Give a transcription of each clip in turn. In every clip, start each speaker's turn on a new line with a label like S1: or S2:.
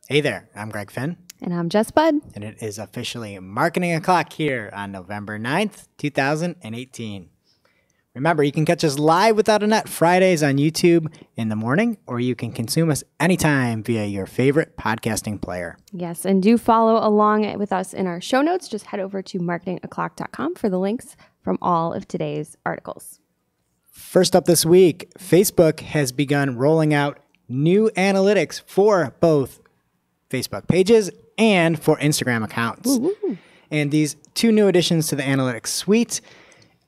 S1: Hey there, I'm Greg Finn,
S2: And I'm Jess Budd.
S1: and it is officially Marketing O'Clock here on November 9th, 2018. Remember, you can catch us live without a net Fridays on YouTube in the morning, or you can consume us anytime via your favorite podcasting player.
S2: Yes, and do follow along with us in our show notes. Just head over to marketingoclock.com for the links from all of today's articles.
S1: First up this week, Facebook has begun rolling out new analytics for both Facebook pages and for Instagram accounts.
S2: Ooh.
S1: And these two new additions to the analytics suite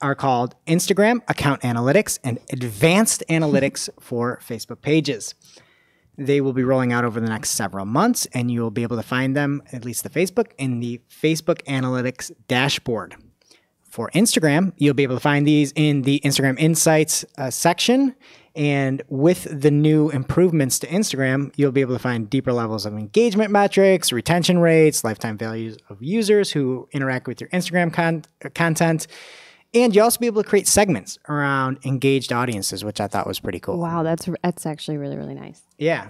S1: are called Instagram Account Analytics and Advanced Analytics for Facebook pages. They will be rolling out over the next several months, and you will be able to find them, at least the Facebook, in the Facebook Analytics dashboard. For Instagram, you'll be able to find these in the Instagram Insights section. And with the new improvements to Instagram, you'll be able to find deeper levels of engagement metrics, retention rates, lifetime values of users who interact with your Instagram content. And you'll also be able to create segments around engaged audiences, which I thought was pretty cool.
S2: Wow, that's actually really, really nice.
S1: Yeah.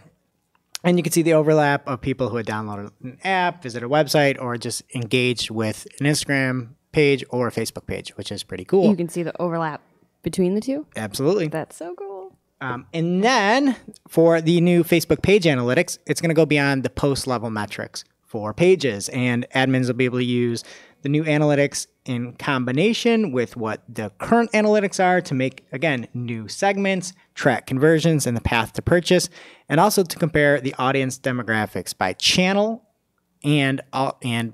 S1: And you can see the overlap of people who had downloaded an app, visited a website, or just engaged with an Instagram page or a Facebook page, which is pretty cool.
S2: You can see the overlap between the two.
S1: Absolutely.
S2: That's so cool.
S1: And then for the new Facebook page analytics, it's going to go beyond the post level metrics for pages, and admins will be able to use the new analytics in combination with what the current analytics are to make, again, new segments, track conversions and the path to purchase, and also to compare the audience demographics by channel and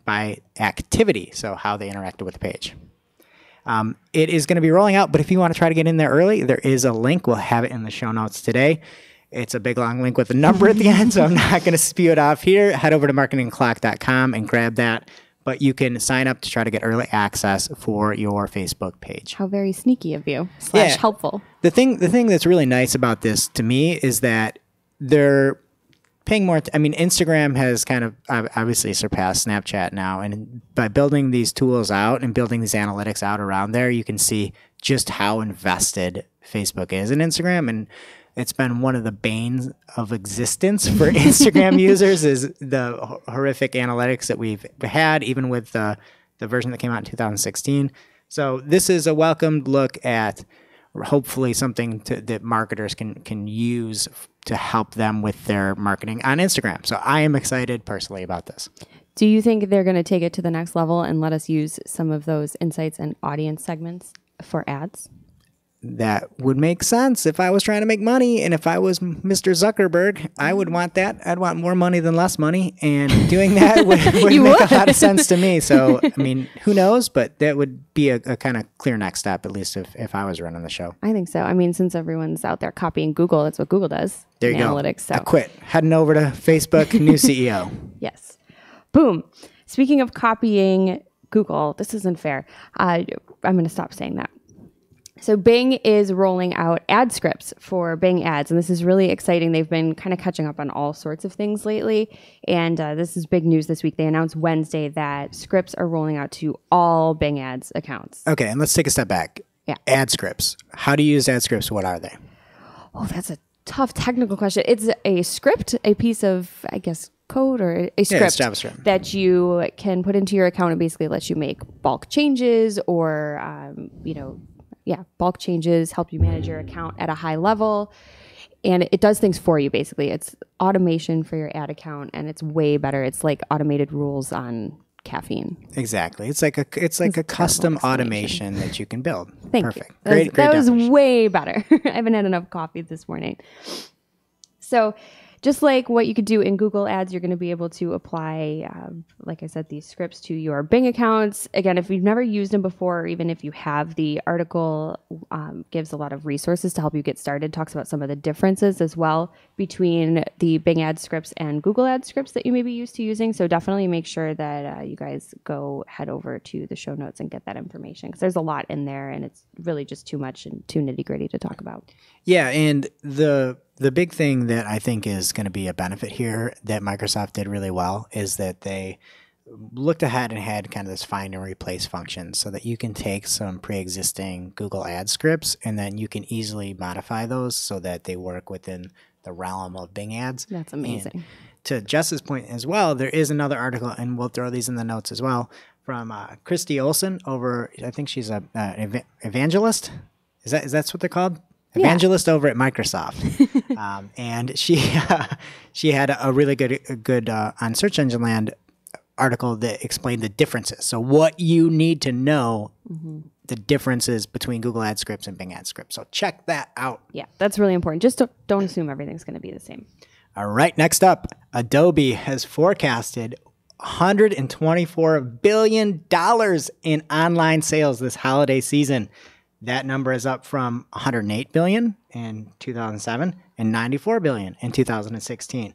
S1: by activity, so how they interacted with the page. It is going to be rolling out, but if you want to try to get in there early, there is a link. We'll have it in the show notes today. It's a big, long link with a number at the end, so I'm not going to spew it off here. Head over to marketingclock.com and grab that. But you can sign up to try to get early access for your Facebook page.
S2: How very sneaky of you / helpful.
S1: The thing that's really nice about this to me is that they're paying more. Instagram has kind of obviously surpassed Snapchat now. And by building these tools out and building these analytics out around there, you can see just how invested Facebook is in Instagram. And it's been one of the banes of existence for Instagram users is the horrific analytics that we've had, even with the version that came out in 2016. So this is a welcomed look at hopefully something that marketers can use to help them with their marketing on Instagram. So I am excited personally about this.
S2: Do you think they're going to take it to the next level and let us use some of those insights and audience segments for ads?
S1: That would make sense if I was trying to make money, and if I was Mr. Zuckerberg, I would want that. I'd want more money than less money, and doing that would make a lot of sense to me. So, who knows? But that would be a kind of clear next step, at least if I was running the show.
S2: I think so. Since everyone's out there copying Google, that's what Google does.
S1: There you go.
S2: Analytics. So.
S1: I quit. Heading over to Facebook, new CEO.
S2: Yes. Boom. Speaking of copying Google, this isn't fair. I'm going to stop saying that. So Bing is rolling out ad scripts for Bing ads, and this is really exciting. They've been kind of catching up on all sorts of things lately, and this is big news this week. They announced Wednesday that scripts are rolling out to all Bing ads accounts.
S1: Okay, and let's take a step back.
S2: Yeah.
S1: Ad scripts. How do you use ad scripts? What are they?
S2: Oh, that's a tough technical question. It's a script, a piece of, I guess, code or a script that you can put into your account. It basically lets you make bulk changes or, bulk changes, help you manage your account at a high level. And it does things for you, basically. It's automation for your ad account, and it's way better. It's like automated rules on caffeine.
S1: Exactly. It's like a custom automation that you can build.
S2: Perfect.
S1: Great.
S2: That was way better. I haven't had enough coffee this morning. So just like what you could do in Google Ads, you're going to be able to apply, like I said, these scripts to your Bing accounts. Again, if you've never used them before, or even if you have, the article gives a lot of resources to help you get started, talks about some of the differences as well between the Bing ad scripts and Google ad scripts that you may be used to using. So definitely make sure that you guys head over to the show notes and get that information, because there's a lot in there and it's really just too much and too nitty gritty to talk about.
S1: Yeah, and the big thing that I think is going to be a benefit here that Microsoft did really well is that they looked ahead and had kind of this find and replace function so that you can take some pre-existing Google ad scripts and then you can easily modify those so that they work within the realm of Bing ads.
S2: That's amazing.
S1: And to Jess's point as well, there is another article, and we'll throw these in the notes as well, from Christy Olson over, I think she's an evangelist. Is that what they're called? Evangelist over at Microsoft. And she had a really good on Search Engine Land article that explained the differences. So what you need to know, the differences between Google Ad Scripts and Bing Ad Scripts. So check that out.
S2: Yeah, that's really important. Just don't assume everything's going to be the same.
S1: All right, next up, Adobe has forecasted $124 billion in online sales this holiday season. That number is up from $108 billion in 2007 and $94 billion in 2016.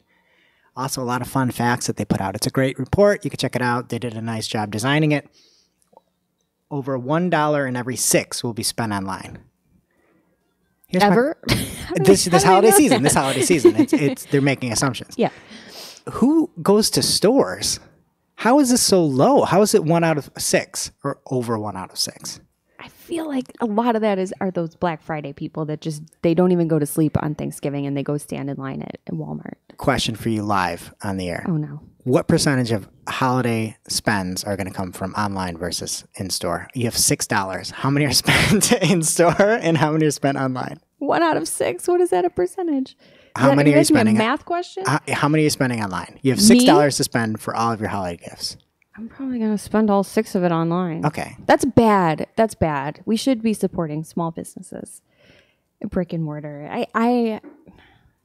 S1: Also, a lot of fun facts that they put out. It's a great report. You can check it out. They did a nice job designing it. Over $1 in every 6 will be spent online.
S2: Ever?
S1: This holiday season. This holiday season. It's they're making assumptions.
S2: Yeah.
S1: Who goes to stores? How is this so low? How is it 1 out of 6 or over 1 out of 6?
S2: I feel like a lot of that are those Black Friday people that they don't even go to sleep on Thanksgiving and they go stand in line at Walmart.
S1: Question for you live on the air.
S2: Oh, no.
S1: What percentage of holiday spends are going to come from online versus in-store? You have $6. How many are spent in-store and how many are spent online?
S2: 1 out of 6? What is that a percentage?
S1: How many are you spending?
S2: A math question?
S1: How many are you spending online? You have $6 to spend for all of your holiday gifts.
S2: I'm probably going to spend all 6 of it online.
S1: Okay.
S2: That's bad. That's bad. We should be supporting small businesses, brick and mortar.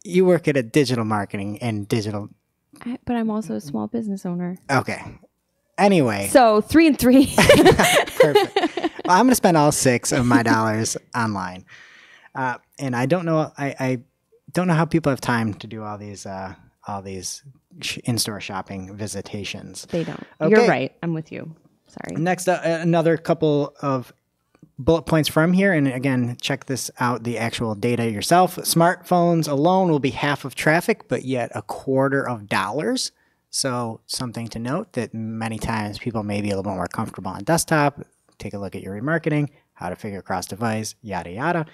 S1: You work at a digital marketing and digital.
S2: But I'm also a small business owner.
S1: Okay. Anyway.
S2: So 3 and 3.
S1: Perfect. Well, I'm going to spend all 6 of my dollars online. And I don't know. I don't know how people have time to do all these in-store shopping visitations.
S2: They don't.
S1: Okay.
S2: You're right. I'm with you. Sorry.
S1: Next, another couple of bullet points from here. And again, check this out, the actual data yourself. Smartphones alone will be half of traffic, but yet a quarter of dollars. So something to note that many times people may be a little bit more comfortable on desktop. Take a look at your remarketing, how to figure cross-device, yada, yada.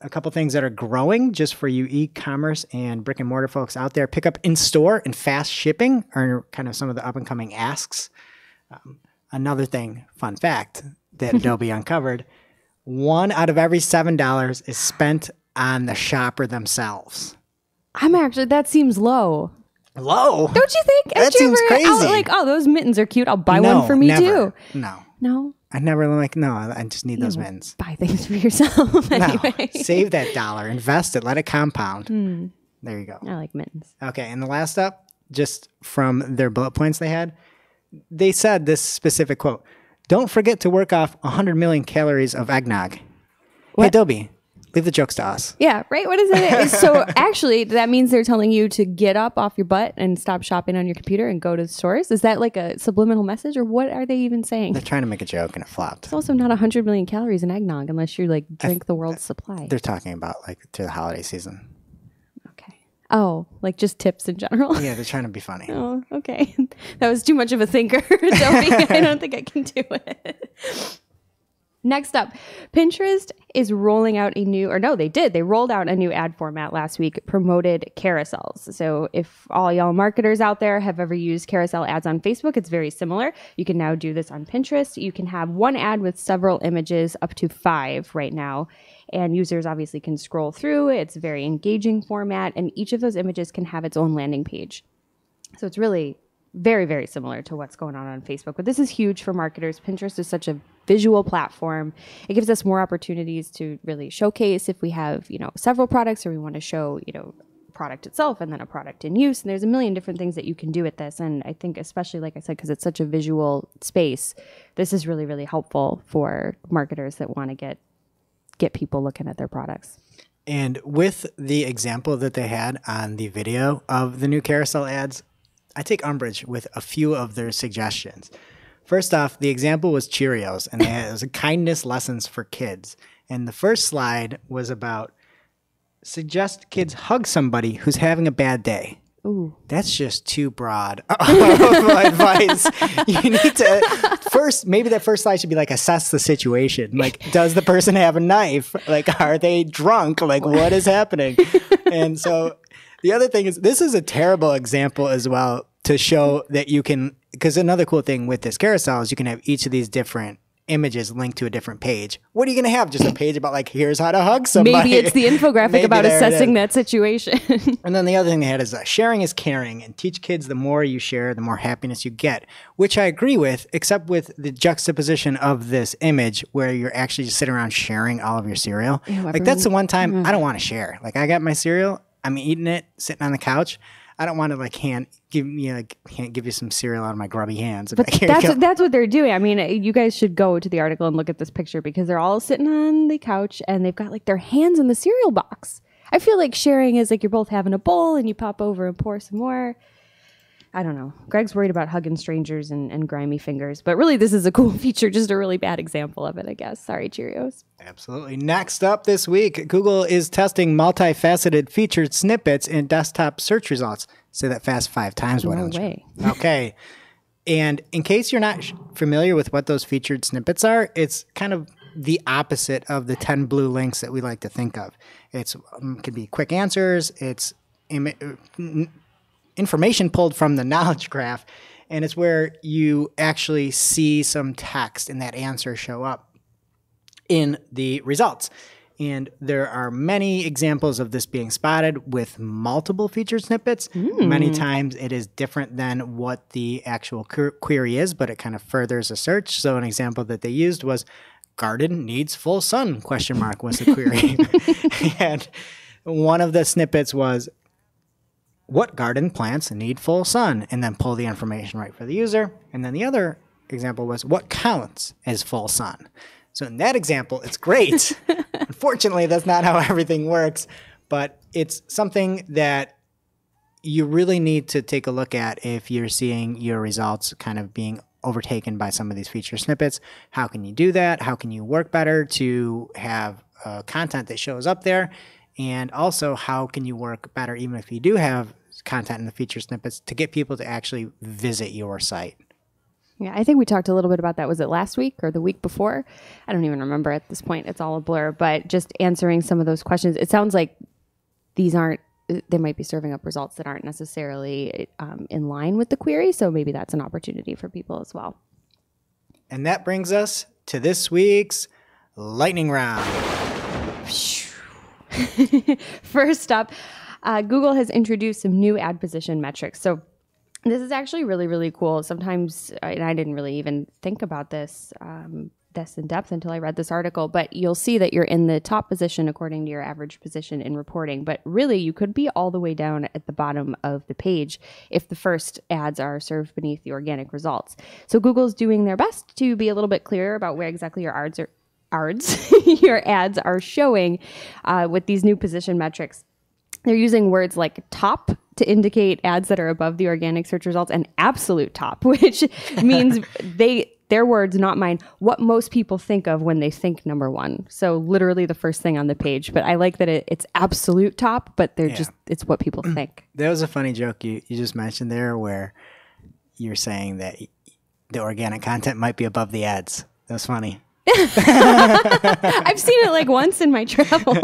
S1: A couple things that are growing just for you e-commerce and brick and mortar folks out there. Pick up in store and fast shipping are kind of some of the up and coming asks. Another thing, fun fact that Adobe uncovered, 1 out of every $7 is spent on the shopper themselves.
S2: That seems low.
S1: Low?
S2: Don't you think?
S1: That seems crazy.
S2: Like, oh, those mittens are cute. I'll buy one for me too.
S1: No. I never I just need those mittens.
S2: Buy things for yourself anyway.
S1: No, save that dollar, invest it, let it compound. There you go.
S2: I like mittens.
S1: Okay, and the last up, just from their bullet points they said this specific quote, "Don't forget to work off 100 million calories of eggnog." What? Hey, Adobe, leave the jokes to us.
S2: Yeah, right? What is it? So actually, that means they're telling you to get up off your butt and stop shopping on your computer and go to the stores? Is that like a subliminal message, or what are they even saying?
S1: They're trying to make a joke and it flopped.
S2: It's also not 100 million calories in eggnog unless you like drink the world's supply.
S1: They're talking about like through the holiday season.
S2: Okay. Oh, like just tips in general?
S1: Yeah, they're trying to be funny.
S2: Oh, okay. That was too much of a thinker. I don't think I can do it. Next up, Pinterest is rolling out they rolled out a new ad format last week, promoted carousels. So if all y'all marketers out there have ever used carousel ads on Facebook, it's very similar. You can now do this on Pinterest. You can have one ad with several images, up to 5 right now. And users obviously can scroll through. It's a very engaging format, and each of those images can have its own landing page. So it's really very, very similar to what's going on Facebook. But this is huge for marketers. Pinterest is such a visual platform. It gives us more opportunities to really showcase if we have, several products, or we want to show, product itself and then a product in use. And there's a million different things that you can do with this. And I think especially, like I said, because it's such a visual space, this is really, really helpful for marketers that want to get people looking at their products.
S1: And with the example that they had on the video of the new carousel ads, I take umbrage with a few of their suggestions. First off, the example was Cheerios, and it was a kindness lessons for kids. And the first slide was about suggest kids hug somebody who's having a bad day.
S2: Ooh.
S1: That's just too broad of advice. You need to first, maybe that first slide should be like assess the situation. Like, does the person have a knife? Like, are they drunk? Like, what is happening? And so The other thing is, this is a terrible example as well to show that you can, because another cool thing with this carousel is you can have each of these different images linked to a different page. What are you going to have? Just a page about like, here's how to hug somebody.
S2: Maybe it's the infographic about assessing that situation.
S1: And then the other thing they had is sharing is caring, and teach kids the more you share, the more happiness you get, which I agree with, except with the juxtaposition of this image where you're actually just sitting around sharing all of your cereal. Like that's the one time I don't want to share. Like I got my cereal, I'm eating it, sitting on the couch. I don't want to like give you some cereal out of my grubby hands.
S2: But that's what they're doing. I mean, you guys should go to the article and look at this picture because they're all sitting on the couch and they've got like their hands in the cereal box. I feel like sharing is like you're both having a bowl and you pop over and pour some more. I don't know. Greg's worried about hugging strangers and grimy fingers, but really this is a cool feature, just a really bad example of it, I guess. Sorry, Cheerios.
S1: Absolutely. Next up this week, Google is testing multifaceted featured snippets in desktop search results. Say that fast 5 times.
S2: No way.
S1: Okay. And in case you're not familiar with what those featured snippets are, it's kind of the opposite of the 10 blue links that we like to think of. It's could be quick answers. It's information pulled from the knowledge graph, and it's where you actually see some text and that answer show up in the results. And there are many examples of this being spotted with multiple featured snippets. Many times it is different than what the actual query is, but it kind of furthers a search. So an example that they used was garden needs full sun, ? Was the query. And one of the snippets was, what garden plants need full sun? And then pull the information right for the user. And then the other example was, what counts as full sun? So in that example, it's great. Unfortunately, that's not how everything works, but it's something that you really need to take a look at if you're seeing your results kind of being overtaken by some of these feature snippets. How can you do that? How can you work better to have content that shows up there? And also, how can you work better, even if you do have content in the feature snippets, to get people to actually visit your site?
S2: Yeah, I think we talked a little bit about that. Was it last week or the week before? I don't even remember at this point. It's all a blur. But just answering some of those questions, it sounds like they might be serving up results that aren't necessarily in line with the query. So maybe that's an opportunity for people as well.
S1: And that brings us to this week's lightning round.
S2: First up, Google has introduced some new ad position metrics. So this is actually really, really cool. Sometimes, and I didn't really even think about this in depth until I read this article, but you'll see that you're in the top position according to your average position in reporting. But really, you could be all the way down at the bottom of the page if the first ads are served beneath the organic results. So Google's doing their best to be a little bit clearer about where exactly your your ads are showing with these new position metrics. They're using words like top to indicate ads that are above the organic search results and absolute top, which means their words, not mine, what most people think of when they think number one. So literally the first thing on the page. But I like that it's absolute top, but it's what people think.
S1: That was a funny joke you just mentioned there where you're saying that the organic content might be above the ads. That was funny.
S2: I've seen it like once in my travels.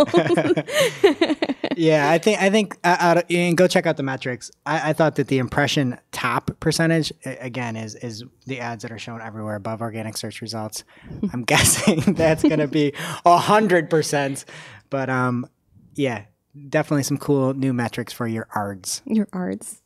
S1: Yeah, I think and go check out the metrics. I thought that the impression top percentage, again, is the ads that are shown everywhere above organic search results. I'm guessing that's going to be 100%. But yeah, definitely some cool new metrics for your ARDs.
S2: Your ARDs.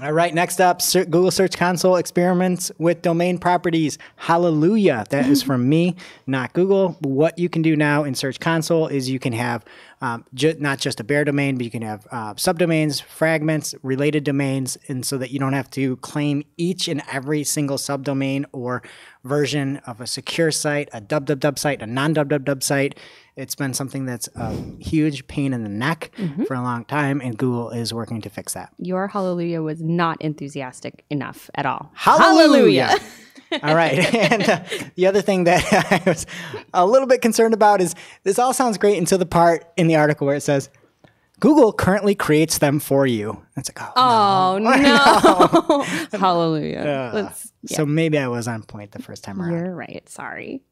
S1: All right, next up, Google Search Console experiments with domain properties. Hallelujah. That is from me, not Google. What you can do now in Search Console is you can have not just a bare domain, but you can have subdomains, fragments, related domains, and so that you don't have to claim each and every single subdomain or version of a secure site, a www site, a non-www site. It's been something that's a huge pain in the neck for a long time, and Google is working to fix that.
S2: Your hallelujah was not enthusiastic enough at all.
S1: Hallelujah! All right. And the other thing that I was a little bit concerned about is this all sounds great until the part in the article where it says, Google currently creates them for you. It's like,
S2: oh no. Hallelujah.
S1: So maybe I was on point the first time around.
S2: You're right. Sorry.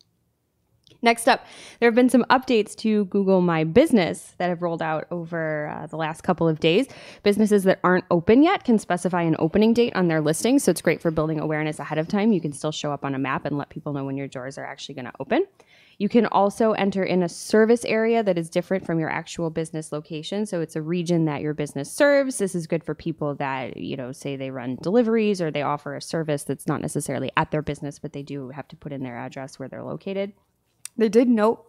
S2: Next up, there have been some updates to Google My Business that have rolled out over the last couple of days. Businesses that aren't open yet can specify an opening date on their listing, so it's great for building awareness ahead of time. You can still show up on a map and let people know when your doors are actually going to open. You can also enter in a service area that is different from your actual business location. So it's a region that your business serves. This is good for people that, say they run deliveries or they offer a service that's not necessarily at their business, but they do have to put in their address where they're located. They did note,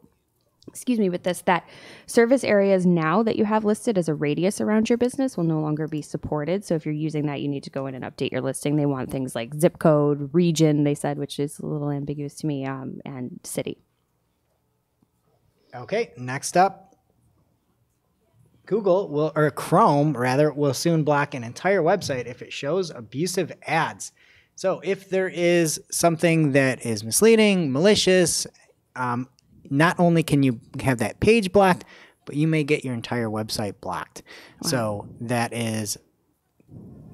S2: with this, that service areas now that you have listed as a radius around your business will no longer be supported. So if you're using that, you need to go in and update your listing. They want things like zip code, region, they said, which is a little ambiguous to me, and city.
S1: Okay, next up, Chrome will soon block an entire website if it shows abusive ads. So if there is something that is misleading, malicious, not only can you have that page blocked, but you may get your entire website blocked. Wow. So that is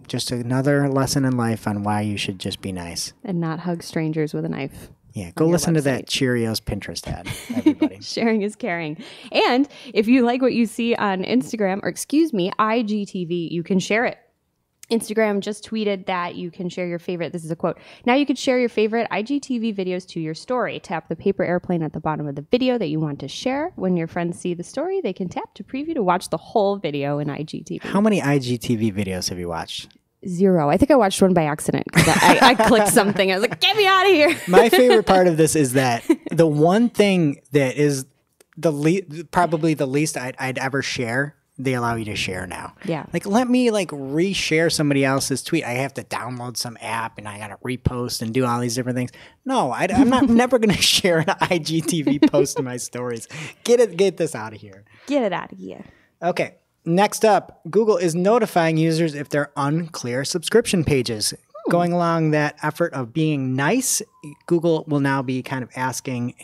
S1: just another lesson in life on why you should just be nice.
S2: And not hug strangers with a knife.
S1: Yeah, go listen to that Cheerios Pinterest ad, everybody.
S2: Sharing is caring. And if you like what you see on Instagram, IGTV, you can share it. Instagram just tweeted that you can share your favorite. This is a quote. Now you can share your favorite IGTV videos to your story. Tap the paper airplane at the bottom of the video that you want to share. When your friends see the story, they can tap to preview to watch the whole video in IGTV.
S1: How many IGTV videos have you watched?
S2: 0. I think I watched one by accident because I clicked something. I was like, get me out of here.
S1: My favorite part of this is that the one thing that is probably the least I'd ever share, they allow you to share now.
S2: Yeah.
S1: Like, let me reshare somebody else's tweet. I have to download some app and I got to repost and do all these different things. No, I'm never going to share an IGTV post in my stories. Get this out of here.
S2: Get it out of here.
S1: Okay. Next up, Google is notifying users if they're unclear subscription pages. Going along that effort of being nice, Google will now be kind of asking,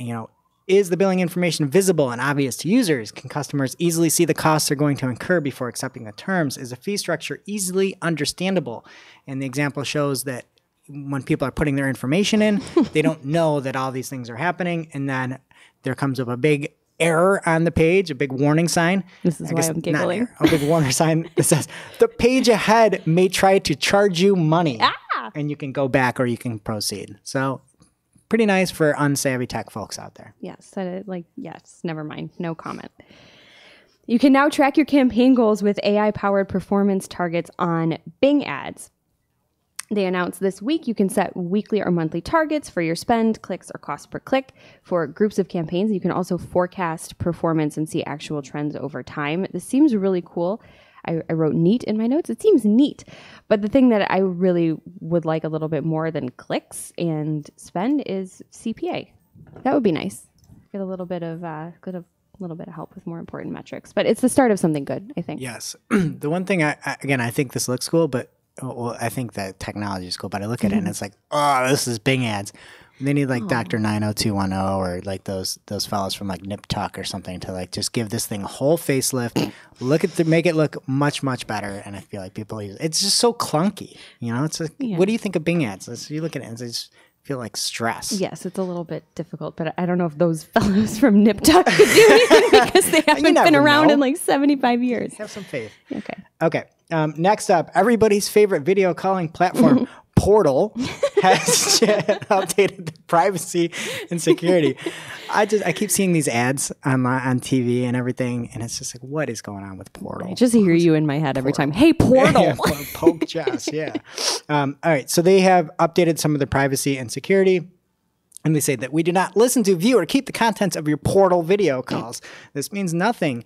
S1: is the billing information visible and obvious to users? Can customers easily see the costs they're going to incur before accepting the terms? Is the fee structure easily understandable? And the example shows that when people are putting their information in, they don't know that all these things are happening. And then there comes up a big error on the page, a big warning sign.
S2: This is why I'm giggling.
S1: A big warning sign that says, the page ahead may try to charge you money. And you can go back or you can proceed. So pretty nice for unsavvy tech folks out there.
S2: Yes. Yes. Never mind. No comment. You can now track your campaign goals with AI-powered performance targets on Bing ads. They announced this week you can set weekly or monthly targets for your spend, clicks, or cost per click for groups of campaigns. You can also forecast performance and see actual trends over time. This seems really cool. I wrote neat in my notes. It seems neat. But the thing that I really would like a little bit more than clicks and spend is CPA. That would be nice. Get a little bit of help with more important metrics. But it's the start of something good, I think.
S1: Yes. The one thing, I think this looks cool, but I think that technology is cool. But I look at it and it's like, oh, this is Bing ads. They need Dr. 90210 or those fellows from Nip Tuck or something to just give this thing a whole facelift, make it look much, much better. And I feel like people use it. It's just so clunky. It's what do you think of Bing ads? You look at it and just feel like stress.
S2: Yes, it's a little bit difficult, but I don't know if those fellows from Nip Tuck could do anything because they haven't been around in 75 years.
S1: Have some faith.
S2: Okay.
S1: Next up, everybody's favorite video calling platform, Portal, has updated the privacy and security. I keep seeing these ads on TV and everything, and it's just like, what is going on with Portal?
S2: I just hear you in my head every time. Hey, Portal.
S1: Poke chest, yeah. All right, so they have updated some of the privacy and security. And they say that we do not listen to, view, or keep the contents of your Portal video calls. This means nothing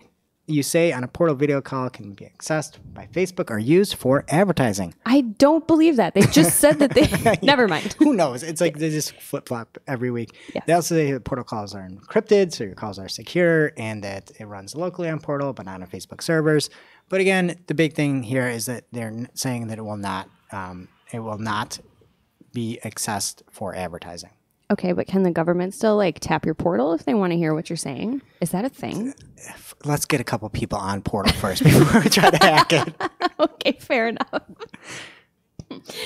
S1: you say on a Portal video call can be accessed by Facebook or used for advertising.
S2: I don't believe that. They just said that they... Never mind.
S1: Who knows? It's like they just flip-flop every week.
S2: Yes.
S1: They also say that Portal calls are encrypted, so your calls are secure, and that it runs locally on Portal, but not on Facebook servers. But again, the big thing here is that they're saying that it will not be accessed for advertising.
S2: Okay, but can the government still tap your Portal if they want to hear what you're saying? Is that a thing?
S1: Let's get a couple people on Portal first before we try to hack it.
S2: Okay, fair enough.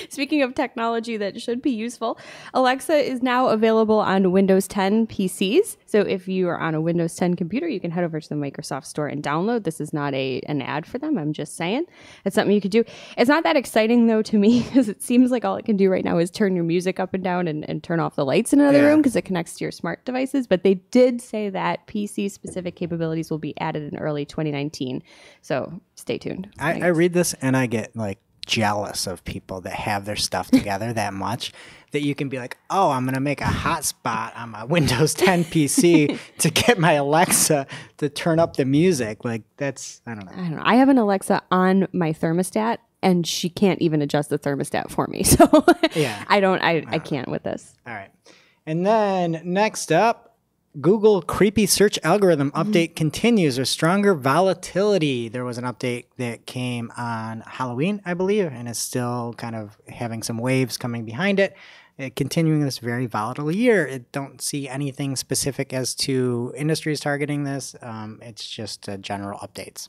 S2: Speaking of technology that should be useful, Alexa is now available on Windows 10 PCs. So if you are on a Windows 10 computer, you can head over to the Microsoft Store and download. This is not an ad for them. I'm just saying it's something you could do. It's not that exciting though to me because it seems like all it can do right now is turn your music up and down and turn off the lights in another room because it connects to your smart devices. But they did say that PC specific capabilities will be added in early 2019. So stay tuned.
S1: I read this and I get like jealous of people that have their stuff together that much that you can be like, oh, I'm going to make a hotspot on my Windows 10 PC to get my Alexa to turn up the music. Like that's, I don't know.
S2: I have an Alexa on my thermostat and she can't even adjust the thermostat for me. So
S1: yeah,
S2: I can't with this.
S1: All right. And then next up, Google creepy search algorithm update continues with stronger volatility. There was an update that came on Halloween, I believe, and is still kind of having some waves coming behind it. Continuing this very volatile year. I don't see anything specific as to industries targeting this. It's just general updates.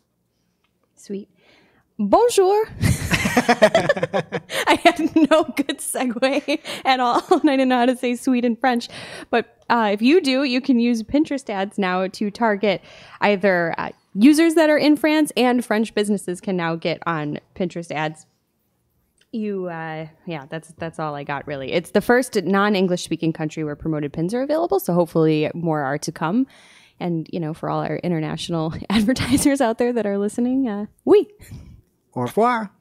S2: Sweet. Bonjour. I had no good segue at all, and I didn't know how to say sweet in French. But if you do, you can use Pinterest ads now to target either users that are in France, and French businesses can now get on Pinterest ads. That's all I got really. It's the first non-English speaking country where promoted pins are available, so hopefully more are to come. And for all our international advertisers out there that are listening, oui.
S1: Au revoir.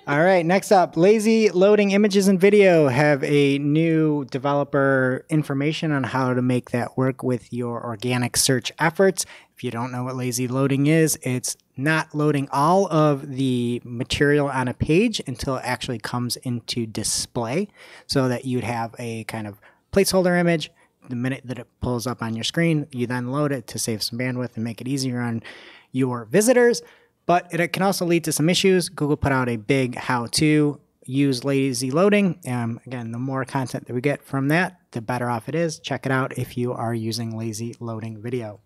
S1: All right, next up, Lazy Loading Images and Video have a new developer information on how to make that work with your organic search efforts. If you don't know what lazy loading is, it's not loading all of the material on a page until it actually comes into display so that you'd have a kind of placeholder image. The minute that it pulls up on your screen, you then load it to save some bandwidth and make it easier on your visitors. But it can also lead to some issues. Google put out a big how-to use lazy loading. Again, the more content that we get from that, the better off it is. Check it out if you are using lazy loading video.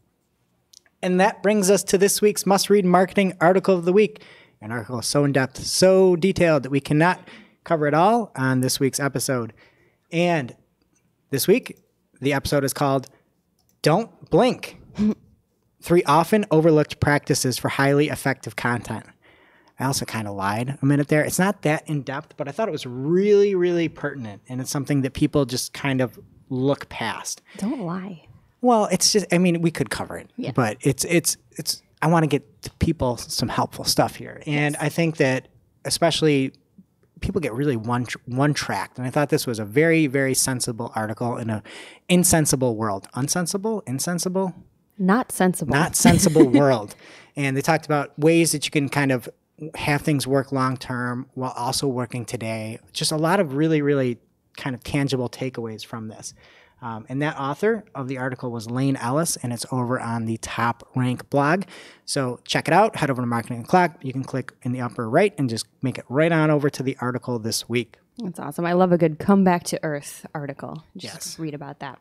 S1: And that brings us to this week's must-read marketing article of the week. An article so in-depth, so detailed that we cannot cover it all on this week's episode. And this week, the episode is called Don't Blink. 3 often overlooked practices for highly effective content. I also kind of lied a minute there. It's not that in-depth, but I thought it was really, really pertinent. And it's something that people just kind of look past.
S2: Don't lie.
S1: Well, it's just, I mean, we could cover it, but it's, I want to get to people some helpful stuff here. And I think that especially people get really one-tracked. And I thought this was a very, very sensible article in an insensible world. Unsensible? Insensible?
S2: Not sensible.
S1: Not sensible world. And they talked about ways that you can kind of have things work long-term while also working today. Just a lot of really, really kind of tangible takeaways from this. And that author of the article was Lane Ellis, and it's over on the Top Rank blog. So check it out. Head over to Marketing O'Clock. You can click in the upper right and just make it right on over to the article this week.
S2: That's awesome. I love a good come back to earth article. Just read about that.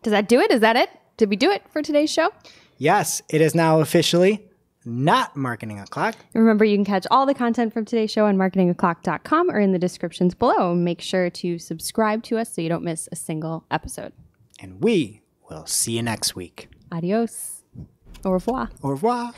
S2: Does that do it? Is that it? Did we do it for today's show?
S1: Yes, it is now officially not Marketing O'Clock.
S2: Remember, you can catch all the content from today's show on marketingoclock.com or in the descriptions below. Make sure to subscribe to us so you don't miss a single episode.
S1: And we will see you next week.
S2: Adios. Au revoir.
S1: Au revoir.